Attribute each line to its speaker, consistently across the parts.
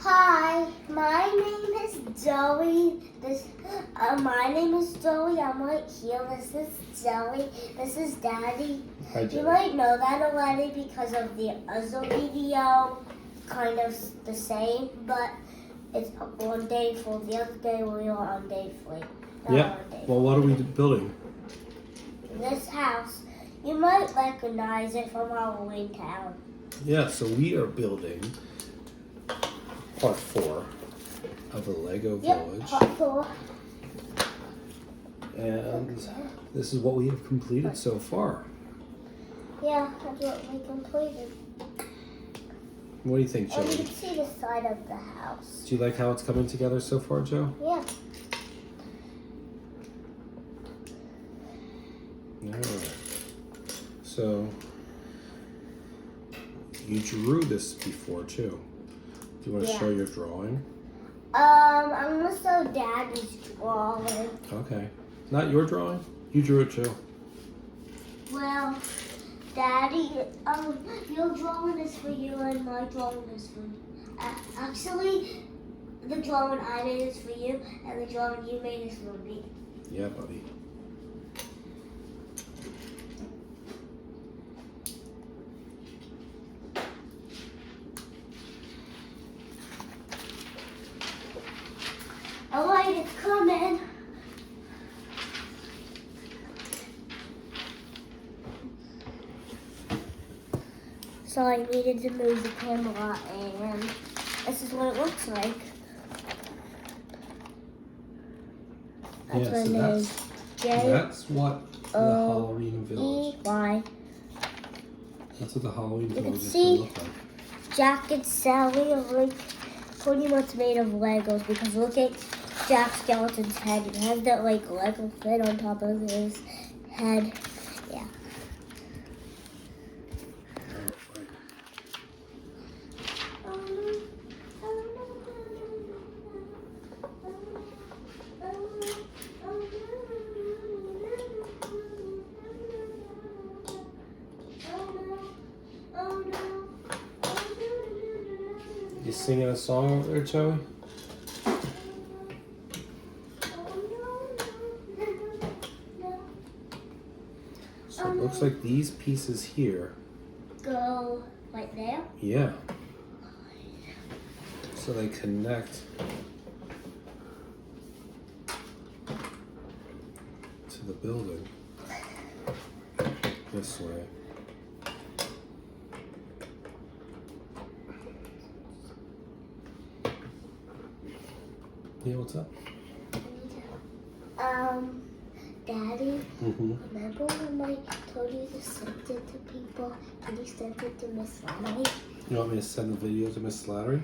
Speaker 1: Hi, my name is Zoe. My name is Zoe. I'm right here. This is Zoe. This is Daddy.
Speaker 2: Hi, Joey.
Speaker 1: You might know that already because of the other video, kind of the same, but it's on day 4. The other day we were on day 3.
Speaker 2: Yeah. Well, what are we building?
Speaker 1: This house, you might recognize it from Halloween Town.
Speaker 2: Yeah. So we are building part 4 of the Lego Village.
Speaker 1: Yep, part 4.
Speaker 2: And this is what we have completed so far.
Speaker 1: Yeah, that's what we completed.
Speaker 2: What do you think,
Speaker 1: And you
Speaker 2: Joey?
Speaker 1: can see the side of the house.
Speaker 2: Do you like how it's coming together so far, Joe?
Speaker 1: Yeah.
Speaker 2: Alright. So, you drew this before, too. Do you want to
Speaker 1: Yeah.
Speaker 2: show your drawing?
Speaker 1: I'm gonna show Daddy's drawing.
Speaker 2: Okay. Not your drawing? You drew it, too.
Speaker 1: Well, Daddy, your drawing is for you and my drawing is for you. Actually, the drawing I made is for you and the drawing you made is for me.
Speaker 2: Yeah, buddy.
Speaker 1: Alright, it's coming. So I needed to move the camera, and this is what it looks like. That's
Speaker 2: Yeah,
Speaker 1: my
Speaker 2: so
Speaker 1: name.
Speaker 2: that's what the Halloween Village.
Speaker 1: J-E-Y.
Speaker 2: That's what the Halloween
Speaker 1: can
Speaker 2: Village is
Speaker 1: see-
Speaker 2: going to look like.
Speaker 1: Jack and Sally are like pretty much made of Legos because look at Jack Skeleton's head. It has that like Lego fit on top of his head. Yeah.
Speaker 2: You singing a song over there, Joey? So it looks like these pieces here.
Speaker 1: Go right there.
Speaker 2: Yeah. So they connect to the building this way. Yeah, what's up?
Speaker 1: Daddy,
Speaker 2: Mm-hmm.
Speaker 1: remember when I told you to send it to people and you sent it to Miss Lemony?
Speaker 2: You want me to send the video to Miss Slattery?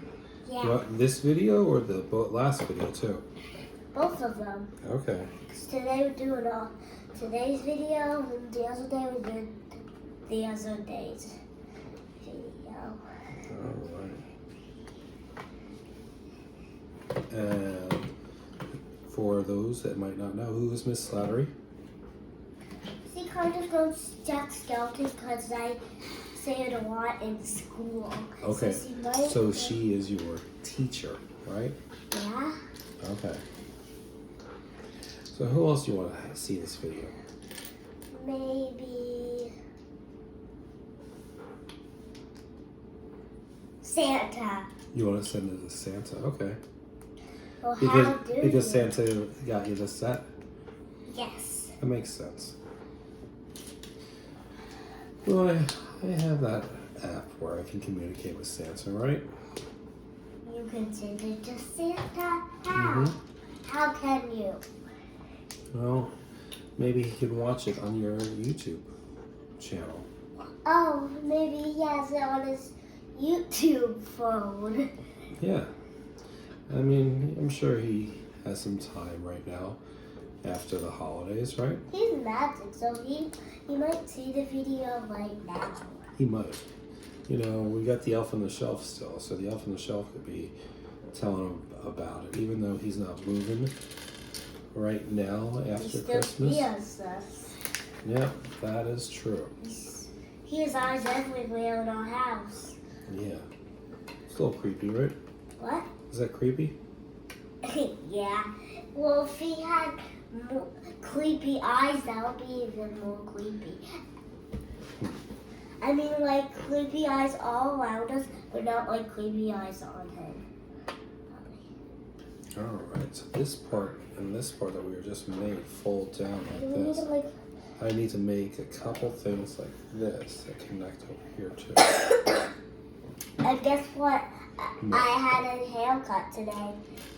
Speaker 1: Yeah,
Speaker 2: You want this video or the last video too?
Speaker 1: both of them.
Speaker 2: Okay.
Speaker 1: 'Cause today we're doing today's video and the other day we did the other day's video.
Speaker 2: Alright. And for those that might not know, who is Miss Slattery?
Speaker 1: She kind of goes Jack Skeleton because I say it a lot in school.
Speaker 2: Okay.
Speaker 1: So she might,
Speaker 2: So she is your teacher, right?
Speaker 1: yeah.
Speaker 2: Okay. So who else do you want to see this video?
Speaker 1: Maybe Santa.
Speaker 2: You want to send it to Santa? Okay.
Speaker 1: Well, how do
Speaker 2: Because
Speaker 1: you?
Speaker 2: Santa got you this set?
Speaker 1: Yes.
Speaker 2: That makes sense. Well, I have that app where I can communicate with Santa, right?
Speaker 1: You can send it to Santa. How?
Speaker 2: Mhm.
Speaker 1: How can you?
Speaker 2: Well, maybe he can watch it on your YouTube channel.
Speaker 1: Oh, maybe he has it on his YouTube phone.
Speaker 2: Yeah. I mean, I'm sure he has some time right now after the holidays, right?
Speaker 1: He's magic, so he might see the video right now.
Speaker 2: He might. You know, we got the Elf on the Shelf still, so the Elf on the Shelf could be telling him about it, even though he's not moving right now
Speaker 1: He
Speaker 2: after
Speaker 1: still
Speaker 2: Christmas.
Speaker 1: hears us.
Speaker 2: Yeah, that is true.
Speaker 1: He has eyes everywhere in our house.
Speaker 2: Yeah. It's a little creepy, right?
Speaker 1: What?
Speaker 2: Is that creepy?
Speaker 1: Yeah. Well, if he had creepy eyes, that would be even more creepy. I mean, like creepy eyes all around us, but not like creepy eyes on him.
Speaker 2: Alright, so this part and this part that we were just made fold down
Speaker 1: Do
Speaker 2: like
Speaker 1: we need
Speaker 2: this.
Speaker 1: to, like,
Speaker 2: I need to make a couple things like this that connect over here too.
Speaker 1: and guess what? I had a haircut today.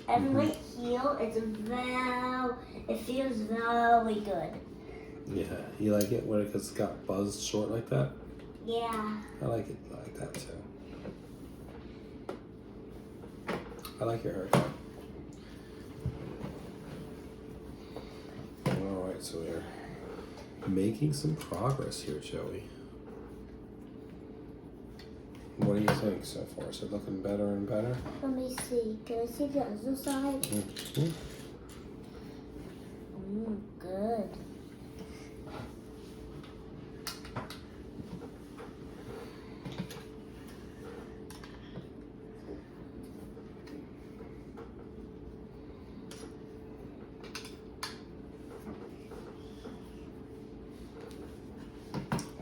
Speaker 1: And my heel is it feels very good.
Speaker 2: Yeah, you like it when it's got buzzed short like that?
Speaker 1: Yeah.
Speaker 2: I like it like that too. I like your haircut. Alright, so we're making some progress here, Joey. What do you think so far? Is it looking better and better?
Speaker 1: Let me see. Can I see the other side?
Speaker 2: Mm-hmm.
Speaker 1: Good.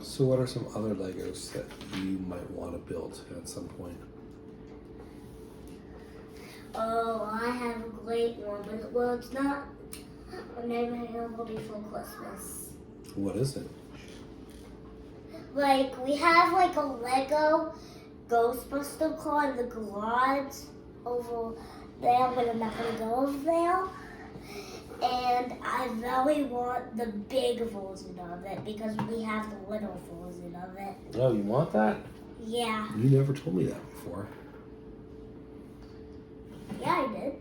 Speaker 2: So what are some other Legos that you might want to build at some point?
Speaker 1: Oh, I have a great one, but well, it's not available before Christmas.
Speaker 2: What is it?
Speaker 1: Like we have like a Lego Ghostbuster car in the garage over there, but I'm not gonna go over there. And I really want the big version of it because we have the little version of it.
Speaker 2: Oh, you want that?
Speaker 1: Yeah.
Speaker 2: You never told me that before.
Speaker 1: Yeah, I did.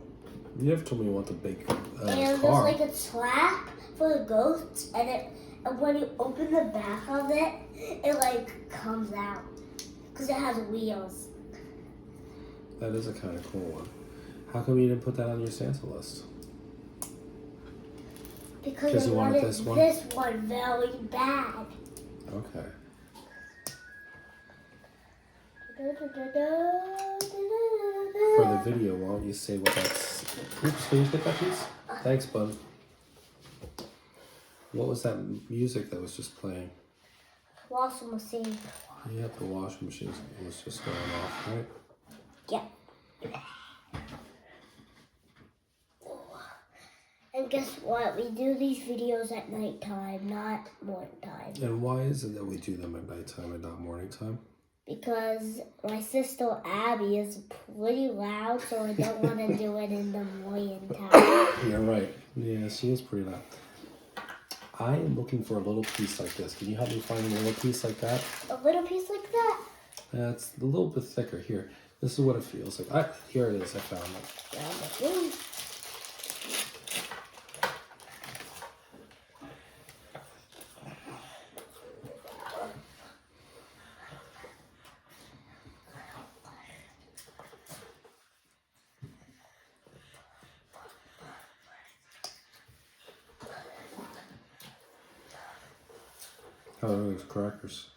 Speaker 2: You never told me you want the big
Speaker 1: And
Speaker 2: car.
Speaker 1: there's like a trap for the ghosts, and when you open the back of it, it like comes out because it has wheels.
Speaker 2: That is a kind of cool one. How come you didn't put that on your Santa list?
Speaker 1: Because I
Speaker 2: you wanted
Speaker 1: wanted
Speaker 2: this one?
Speaker 1: this one very bad.
Speaker 2: Okay. For the video, why don't you say what that's... Oops, can you get that piece? Thanks, bud. What was that music that was just playing?
Speaker 1: Washing machine.
Speaker 2: Yep, the washing machine was just going off, right?
Speaker 1: Yeah. And guess what? We do these videos at nighttime, not morning time.
Speaker 2: And why is it that we do them at nighttime and not morning time?
Speaker 1: Because my sister Abby is pretty loud, so I don't want to do it in the morning time.
Speaker 2: You're right. Yeah, she is pretty loud. I am looking for a little piece like this. Can you help me find a little piece like that?
Speaker 1: A little piece like that?
Speaker 2: It's a little bit thicker. Here, this is what it feels like. Here it is. I found it. How are those crackers?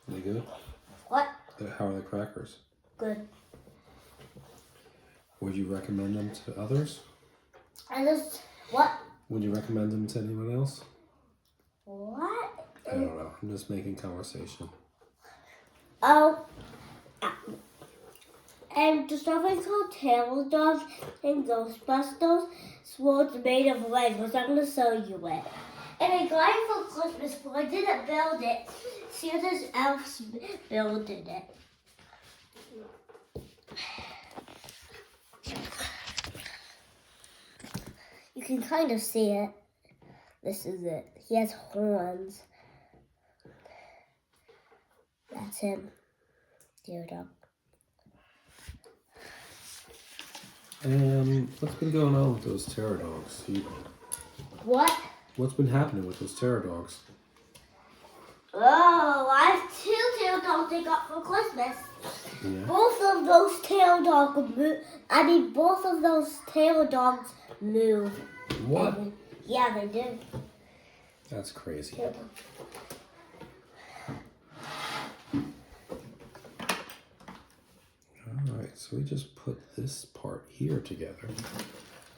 Speaker 2: Are they good?
Speaker 1: What?
Speaker 2: How are the crackers?
Speaker 1: Good.
Speaker 2: Would you recommend them to others?
Speaker 1: What?
Speaker 2: Would you recommend them to anyone else?
Speaker 1: What?
Speaker 2: I don't know. I'm just making conversation.
Speaker 1: Oh. And there's something called Tail Dogs and Ghostbusters. So it's made of Legos. I'm going to show you it. And I got it for Christmas, but I didn't build it. Santa's elves built it. You can kind of see it. This is it. He has horns. That's him. Dear dog.
Speaker 2: What's been going on with those terror dogs?
Speaker 1: What?
Speaker 2: What's been happening with those terror dogs?
Speaker 1: Oh, I have 2 tail dogs I got for Christmas.
Speaker 2: Yeah.
Speaker 1: Both of those tail dogs move.
Speaker 2: What?
Speaker 1: Yeah, they do.
Speaker 2: That's crazy. So we just put this part here together,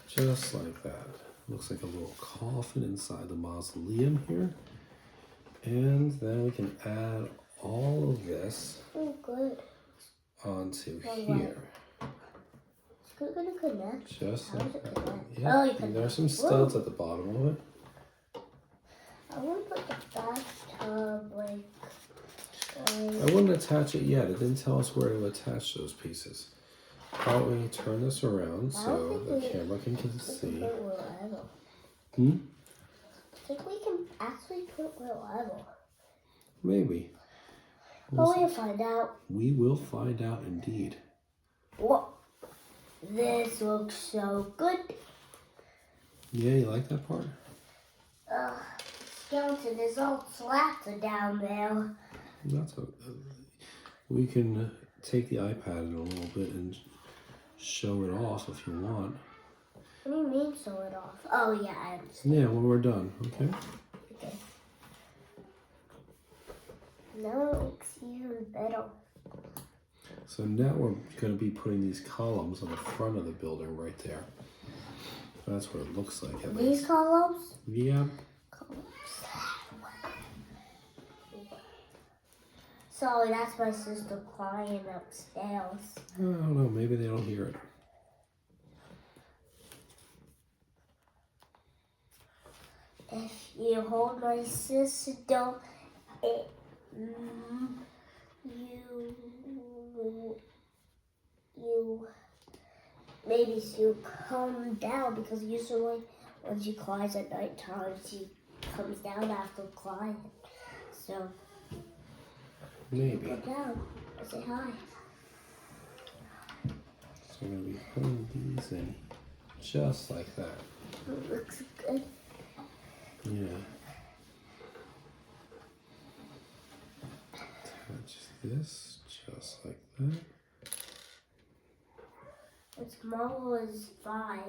Speaker 2: just like that. Looks like a little coffin inside the mausoleum here. And then we can add all of this onto here.
Speaker 1: It's gonna connect.
Speaker 2: Just
Speaker 1: How
Speaker 2: like
Speaker 1: does it
Speaker 2: that.
Speaker 1: connect?
Speaker 2: Yeah.
Speaker 1: Oh, you
Speaker 2: And
Speaker 1: can.
Speaker 2: there's some studs at the bottom of it.
Speaker 1: I want to put the bathtub like.
Speaker 2: I wouldn't attach it yet. It didn't tell us where to attach those pieces. Why don't we turn this around so the camera can see? Hmm?
Speaker 1: I think we can actually put it wherever.
Speaker 2: Maybe.
Speaker 1: We'll find out.
Speaker 2: We will find out indeed.
Speaker 1: Whoa. This looks so good.
Speaker 2: Yeah, you like that part?
Speaker 1: Skeleton is all slats down there.
Speaker 2: That's okay. We can take the iPad in a little bit and show it off if you want.
Speaker 1: What do you mean show it off? Oh yeah, I understand.
Speaker 2: Yeah, when we're done, okay?
Speaker 1: Okay. Now it looks even better.
Speaker 2: So now we're going to be putting these columns on the front of the building right there. That's what it looks like. At
Speaker 1: These
Speaker 2: least.
Speaker 1: columns?
Speaker 2: Yeah.
Speaker 1: Sorry, that's my sister crying upstairs.
Speaker 2: I don't know. Maybe they don't hear it.
Speaker 1: If you hold my sister, you maybe she'll calm down, because usually when she cries at nighttime, she comes down after crying. So
Speaker 2: Maybe.
Speaker 1: go down and say hi.
Speaker 2: So we're going to be putting these in just like that.
Speaker 1: It looks good.
Speaker 2: Yeah. Attach this just like that.
Speaker 1: As small as 5.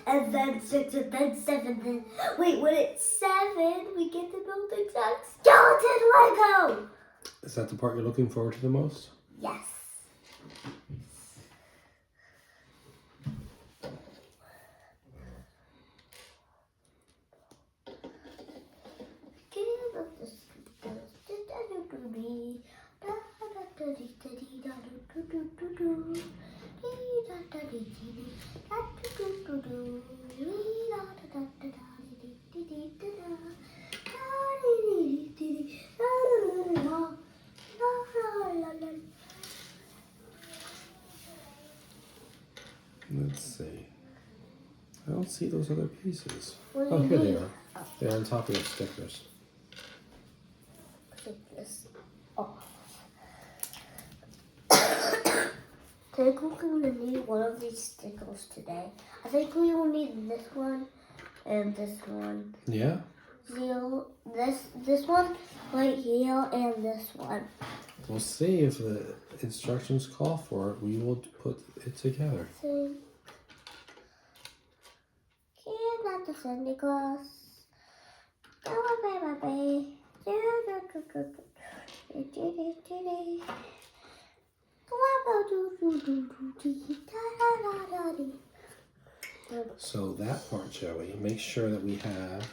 Speaker 1: And then 6, and then 7, then... Wait, when it's 7, we get to build the exact skeleton Lego!
Speaker 2: Is that the part you're looking forward to the most?
Speaker 1: Yes.
Speaker 2: Let's see. I don't see those other pieces.
Speaker 1: What do
Speaker 2: Oh,
Speaker 1: you
Speaker 2: here they
Speaker 1: mean?
Speaker 2: are. They're on top of the stickers.
Speaker 1: Take this off. I think we're going to need one of these stickers today. I think we will need this one and this one.
Speaker 2: Yeah?
Speaker 1: This one right here and this one.
Speaker 2: We'll see if the instructions call for it. We will put it together.
Speaker 1: So, not the Santa Claus. Go away, baby.
Speaker 2: So that part, Joey, make sure that we have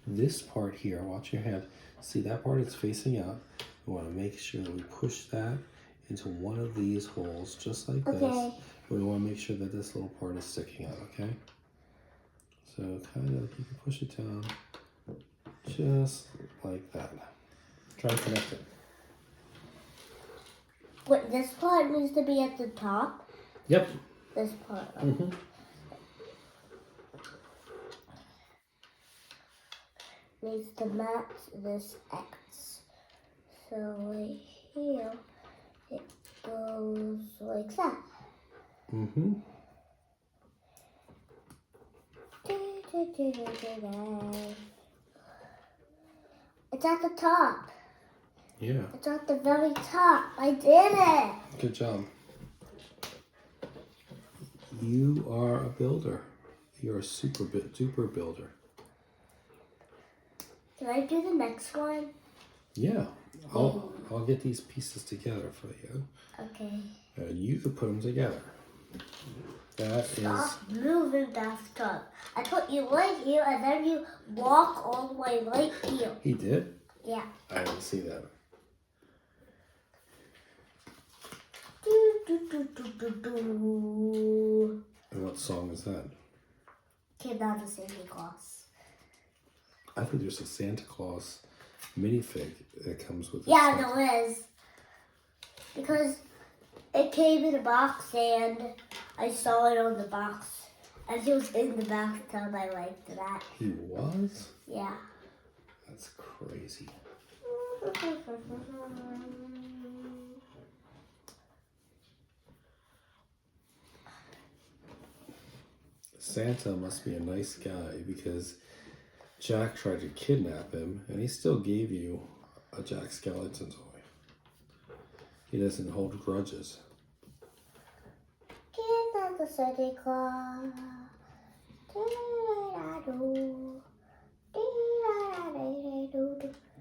Speaker 2: this part here. Watch your hand. See that part is facing out. We want to make sure that we push that into one of these holes, just like this. We want to make sure that this little part is sticking out, okay? So kind of, you can push it down, just like that. Try to connect it.
Speaker 1: Wait, this part needs to be at the top?
Speaker 2: Yep.
Speaker 1: This part.
Speaker 2: Mm-hmm.
Speaker 1: Needs to match this X. So right here, it goes like that.
Speaker 2: Mm-hmm.
Speaker 1: It's at the top.
Speaker 2: Yeah.
Speaker 1: It's at the very top. I did it.
Speaker 2: Good job. You are a builder. You're a super builder.
Speaker 1: Can I do the next one?
Speaker 2: Yeah. I'll get these pieces together for you.
Speaker 1: Okay.
Speaker 2: And you can put them together. That
Speaker 1: Stop moving, bathtub. I put you right here, and then you walk all the way right here.
Speaker 2: He did?
Speaker 1: Yeah.
Speaker 2: I didn't see that.
Speaker 1: Do, do, do, do, do, do.
Speaker 2: And what song is that?
Speaker 1: Came down to Santa Claus.
Speaker 2: I think there's a Santa Claus minifig that comes with it.
Speaker 1: Yeah, there is. Because it came in a box and I saw it on the box. And he was in the bathtub. I liked that.
Speaker 2: He was?
Speaker 1: Yeah.
Speaker 2: That's crazy. Santa must be a nice guy because Jack tried to kidnap him and he still gave you a Jack Skellington toy. He doesn't hold grudges.
Speaker 1: Came down to Santa Claus.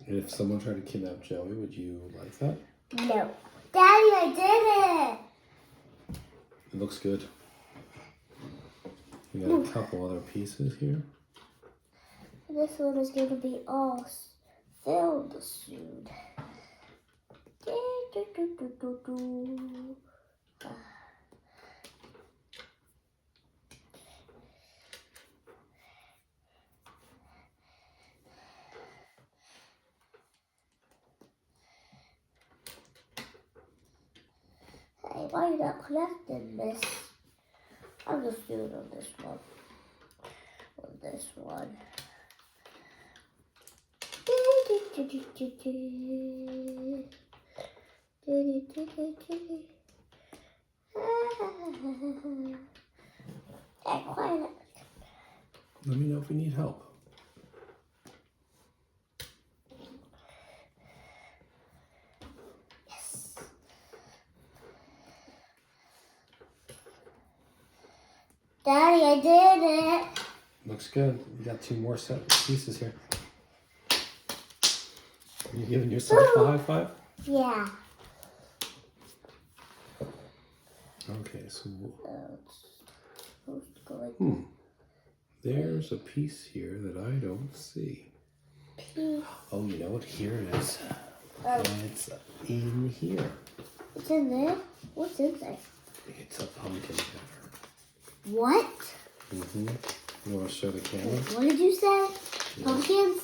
Speaker 2: And if someone tried to kidnap Joey, would you like that?
Speaker 1: No. Daddy, I did it!
Speaker 2: It looks good. We got a couple other pieces here.
Speaker 1: This one is going to be all filled soon. Hey, why are you not connecting this? I'm just doing it on this one. On this one. Hey, quiet.
Speaker 2: Let me know if you need help.
Speaker 1: Yes. Daddy, I did it.
Speaker 2: Looks good. We got two more set pieces here. You giving yourself a high five?
Speaker 1: Yeah.
Speaker 2: Okay, so
Speaker 1: Who's going?
Speaker 2: There's a piece here that I don't see. Oh, you know what? Here it is.
Speaker 1: Oh.
Speaker 2: It's in here.
Speaker 1: It's in there? What's in there?
Speaker 2: It's a pumpkin batter.
Speaker 1: What?
Speaker 2: Mm-hmm. You want to show the camera?
Speaker 1: What did you say?
Speaker 2: Yeah.
Speaker 1: Pumpkins?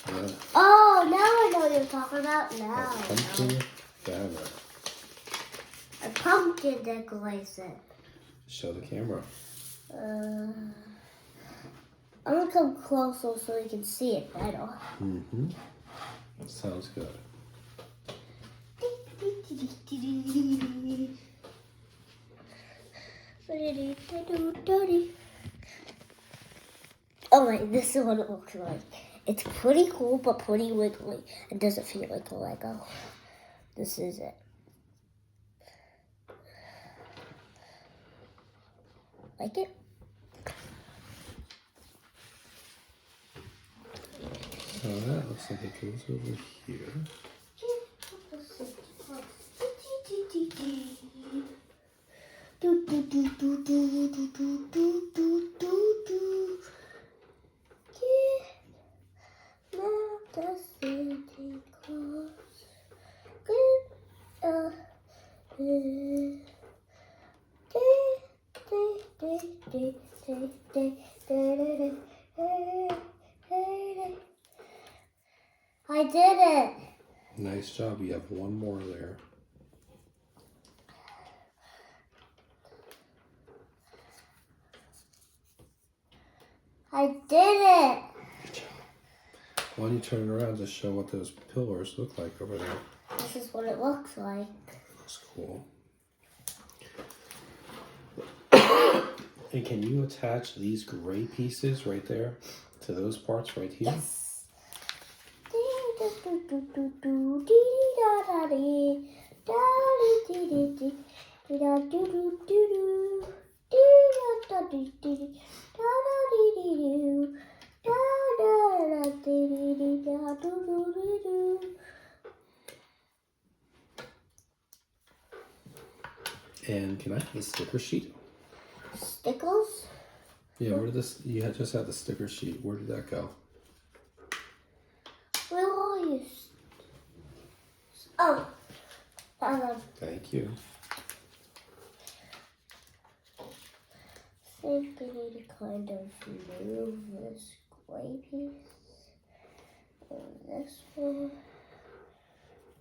Speaker 2: Yeah.
Speaker 1: Oh, now I know what you're talking about. Now
Speaker 2: A
Speaker 1: I
Speaker 2: pumpkin
Speaker 1: know.
Speaker 2: batter.
Speaker 1: A pumpkin decoration.
Speaker 2: Show the camera.
Speaker 1: I'm gonna come closer so you can see it better.
Speaker 2: Mm-hmm. Sounds good.
Speaker 1: Oh wait, this is what it looks like. It's pretty cool, but pretty wiggly. It doesn't feel like a Lego. This is it. Like it?
Speaker 2: So that looks like it goes over here.
Speaker 1: I did it.
Speaker 2: Nice job. You have one more there.
Speaker 1: I did it.
Speaker 2: Good job. Why don't you turn it around to show what those pillars look like over there?
Speaker 1: This is what it looks like.
Speaker 2: Looks cool. And can you attach these gray pieces right there to those parts right here?
Speaker 1: Yes.
Speaker 2: And can I have the sticker sheet?
Speaker 1: Stickles?
Speaker 2: Yeah, where did this? You had just had the sticker sheet. Where did that go?
Speaker 1: Where are you? Oh, found them.
Speaker 2: Thank you.
Speaker 1: I think we need to kind of move this gray piece and this one.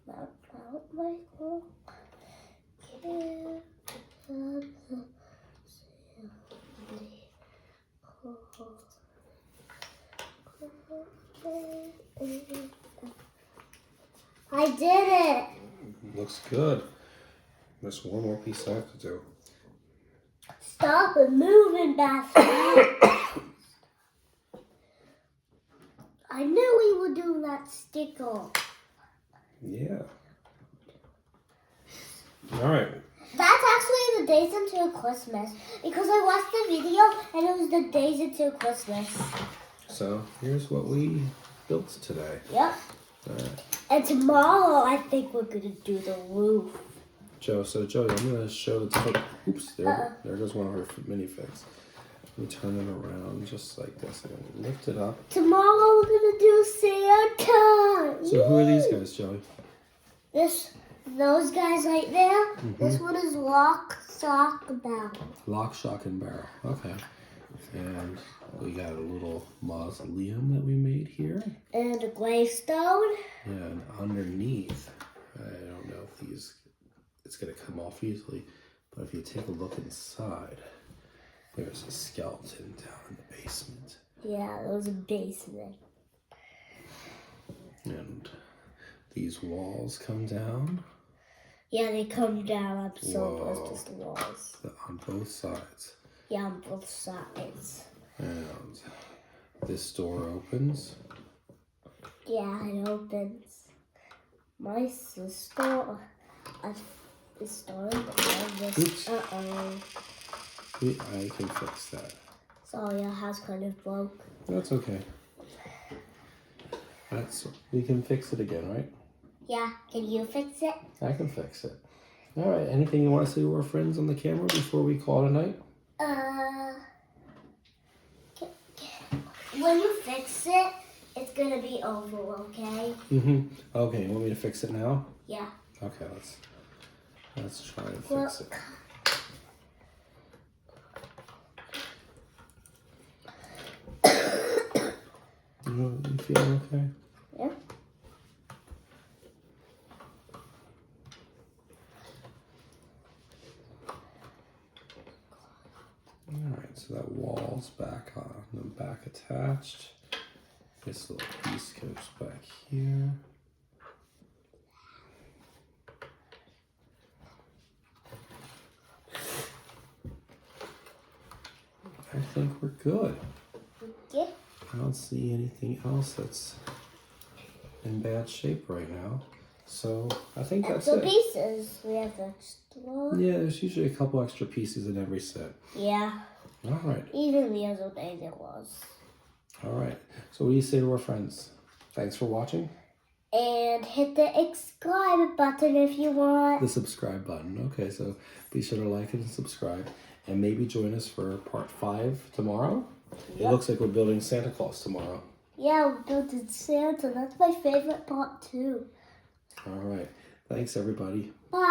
Speaker 1: Not Michael. I did it.
Speaker 2: Looks good. There's one more piece I have to do.
Speaker 1: Stop it moving, Beth. I knew we would do that sticker.
Speaker 2: Yeah. All right.
Speaker 1: That's actually the days until Christmas because I watched the video and it was the days until Christmas.
Speaker 2: So here's what we built today.
Speaker 1: Yep.
Speaker 2: All right.
Speaker 1: And tomorrow I think we're gonna do the roof.
Speaker 2: Joey, I'm gonna show the. Oops, there goes one of her minifigs. We turn it around just like this. I'm gonna lift it up.
Speaker 1: Tomorrow we're gonna do Santa.
Speaker 2: So who are these guys, Joey?
Speaker 1: Those guys right there. This one is Lock, Stock, Barrel.
Speaker 2: Lock, Shock, and Barrel. Okay. And we got a little mausoleum that we made here.
Speaker 1: And a gravestone.
Speaker 2: And underneath, I don't know if it's gonna come off easily, but if you take a look inside, there's a skeleton down in the basement.
Speaker 1: Yeah, there was a basement.
Speaker 2: And these walls come down.
Speaker 1: Yeah, they come down up so
Speaker 2: Whoa.
Speaker 1: close to the walls.
Speaker 2: On both sides.
Speaker 1: Yeah, on both sides.
Speaker 2: And this door opens.
Speaker 1: Yeah, it opens. My sister is starting to have this.
Speaker 2: Oops.
Speaker 1: Uh-oh.
Speaker 2: I can fix that.
Speaker 1: Sorry, our house kind of broke.
Speaker 2: That's okay. We can fix it again, right?
Speaker 1: Yeah, can you fix it?
Speaker 2: I can fix it. All right. Anything you want to say to our friends on the camera before we call it a night?
Speaker 1: When you fix it, it's gonna be over, okay?
Speaker 2: Okay. You want me to fix it now?
Speaker 1: Yeah.
Speaker 2: Okay. Let's try and fix it. You feel okay?
Speaker 1: Yeah.
Speaker 2: Alright, so that wall's back on, the back attached. This little piece goes back here. I think we're good.
Speaker 1: Yeah.
Speaker 2: I don't see anything else that's in bad shape right now. So I think that's
Speaker 1: Extra
Speaker 2: it.
Speaker 1: pieces. We have extra.
Speaker 2: Yeah, there's usually a couple extra pieces in every set.
Speaker 1: Yeah.
Speaker 2: All right.
Speaker 1: Even the other day there was.
Speaker 2: All right. So what do you say to our friends? Thanks for watching.
Speaker 1: And hit the subscribe button if you want.
Speaker 2: The subscribe button. Okay, so be sure to like and subscribe. And maybe join us for part 5 tomorrow. It looks like we're building Santa Claus tomorrow.
Speaker 1: Yeah, we're building Santa. That's my favorite part too.
Speaker 2: All right. Thanks, everybody.
Speaker 1: Bye.